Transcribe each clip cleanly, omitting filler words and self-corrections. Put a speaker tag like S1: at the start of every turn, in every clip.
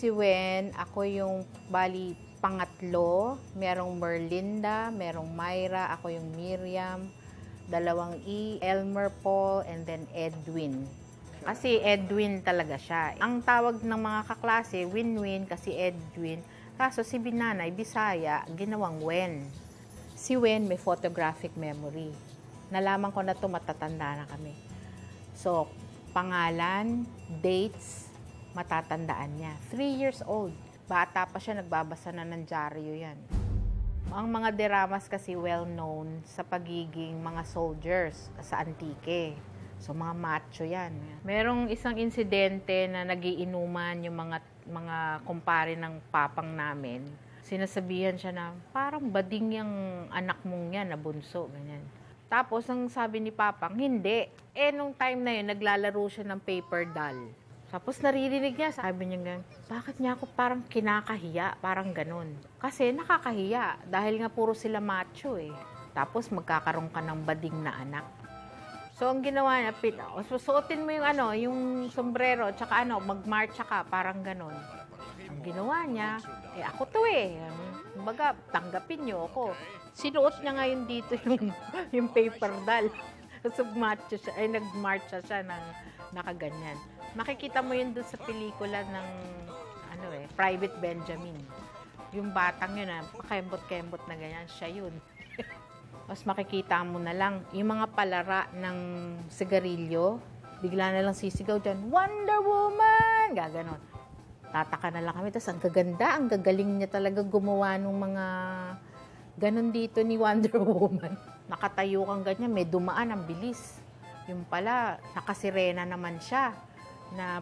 S1: si Wen, ako yung bali pangatlo. Merong Merlinda, merong Myra, ako yung Miriam, dalawang E, Elmer Paul, and then Edwin. Kasi Edwin talaga siya. Ang tawag ng mga kaklase, Win-Win kasi Edwin. Kaso si Binanay, Bisaya, ginawang Wen. Si Wen may photographic memory. Nalaman ko na ito, matatanda na kami. So, pangalan, dates, matatandaan niya. 3 years old. Bata pa siya, nagbabasa na ng dyaryo yan. Ang mga deramas kasi well-known sa pagiging mga soldiers sa Antique. So, mga macho yan. Merong isang insidente na nagiinuman yung mga kumpare ng papang namin. Sinasabihan siya na, parang bading yung anak mong yan na bunso. Ganyan. Tapos, ang sabi ni Papang, hindi. Nung time na yun, naglalaro siya ng paper doll. Tapos, naririnig niya, sabi niya ganyan, bakit niya ako parang kinakahiya? Parang ganun. Kasi nakakahiya, dahil nga puro sila macho eh. Tapos, magkakaroon ka ng bading na anak. So, ang ginawa niya, susuotin mo yung sombrero, tsaka magmarcha ka, parang ganun. Ang ginawa niya, ako to eh. Kumbaga, tanggapin niyo ako. Sinuot niya ngayon dito yung paper doll. So, nagmarcha siya ng nakaganyan. Makikita mo yun doon sa pelikula ng Private Benjamin. Yung batang yun, pakembot-kembot na ganyan, siya yun. Mas makikita mo na lang, yung mga palara ng sigarilyo, bigla na lang sisigaw dyan, Wonder Woman! Gaganon. Tataka na lang kami. Tapos ang gaganda, ang gagaling niya talaga gumawa ng mga ganon dito ni Wonder Woman. Nakatayo kang ganyan, may dumaan, ang bilis. Yung pala, nakasirena naman siya. Na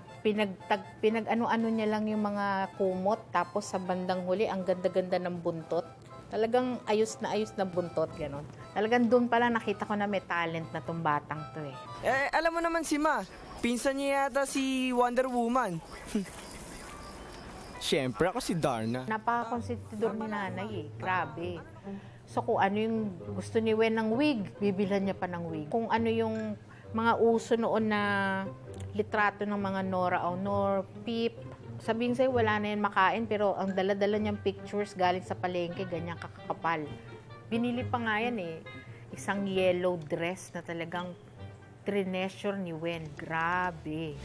S1: pinag-ano-ano niya lang yung mga kumot. Tapos sa bandang huli, ang ganda-ganda ng buntot. Talagang ayos na buntot, ganon. Talagang doon pala nakita ko na may talent na tong batang to eh.
S2: Alam mo naman si Ma, pinsan niya yata si Wonder Woman. Siyempre ako si Darna.
S1: Napaka-konsentidor ni nanay eh. Grabe. So kung ano yung gusto ni Wen ng wig, bibilhan niya pa ng wig. Kung ano yung mga uso noon na litrato ng mga Nora Aunor, Pip, sabihin sa'yo wala na yan makain, pero ang dala-dala niyang pictures galing sa palengke, ganyan kakakapal. Binili pa nga yan eh. Isang yellow dress na talagang treasure ni Wen. Grabe.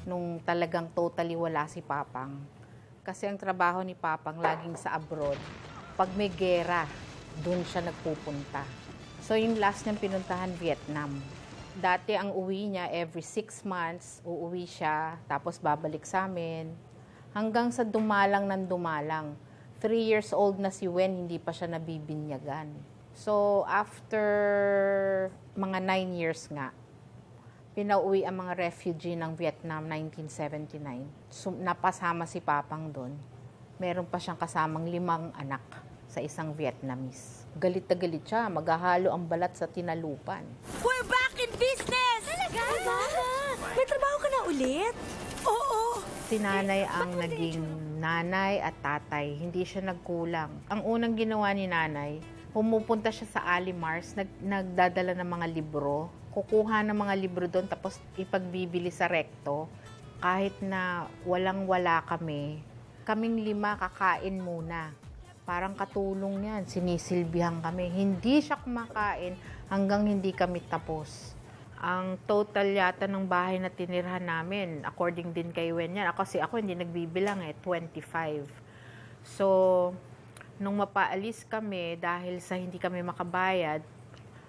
S1: Nung talagang totally wala si Papang. Kasi ang trabaho ni Papang laging sa abroad. Pag may gera, dun siya nagpupunta. So yung last niyang pinuntahan, Vietnam. Dati ang uwi niya, every 6 months, uuwi siya, tapos babalik sa amin. Hanggang sa dumalang ng dumalang. 3 years old na si Wen, hindi pa siya nabibinyagan. So after mga 9 years nga, pinauwi ang mga refugee ng Vietnam 1979. So, napasama si Papang doon. Meron pa siyang kasamang 5 anak sa isang Vietnamese. Galit na galit siya. Maghahalo ang balat sa tinalupan.
S3: We're back in business! Talaga? May trabaho ka na ulit? Oo!
S1: Si nanay ang naging nanay at tatay. Hindi siya nagkulang. Ang unang ginawa ni nanay, pumupunta siya sa Alimars, nagdadala ng mga libro. Kukuha ng mga libro doon tapos ipagbibili sa rekto. Kahit na walang-wala kami, kaming 5 kakain muna. Parang katulong yan, sinisilbihan kami. Hindi siya kumakain hanggang hindi kami tapos. Ang total yata ng bahay na tinirhan namin, according din kay Wen yan, kasi ako hindi nagbibilang 25. So, nung mapaalis kami, dahil sa hindi kami makabayad,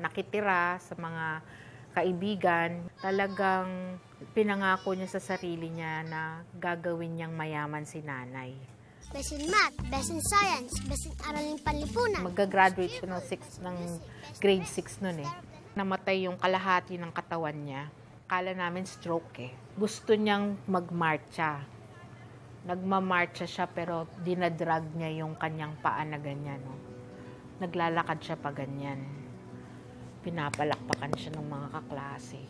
S1: nakitira sa mga kaibigan, talagang pinangako niya sa sarili niya na gagawin niyang mayaman si nanay.
S4: Best in math, best in science, best in araling panlipunan.
S1: Magga-graduate siya ng grade 6 nun eh. Namatay yung kalahati ng katawan niya. Kala namin stroke eh. Gusto niyang magmarcha. Nagmamarcha siya pero dinadrag niya yung kanyang paa na ganyan. No? Naglalakad siya pa ganyan. Pinapalakpakan siya ng mga kaklase.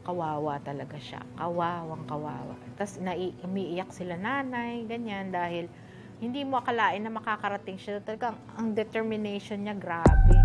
S1: Kawawa talaga siya. Kawawang kawawa. Tapos umiiyak sila nanay, ganyan, dahil hindi mo akalain na makakarating siya. Talagang ang determination niya, grabe.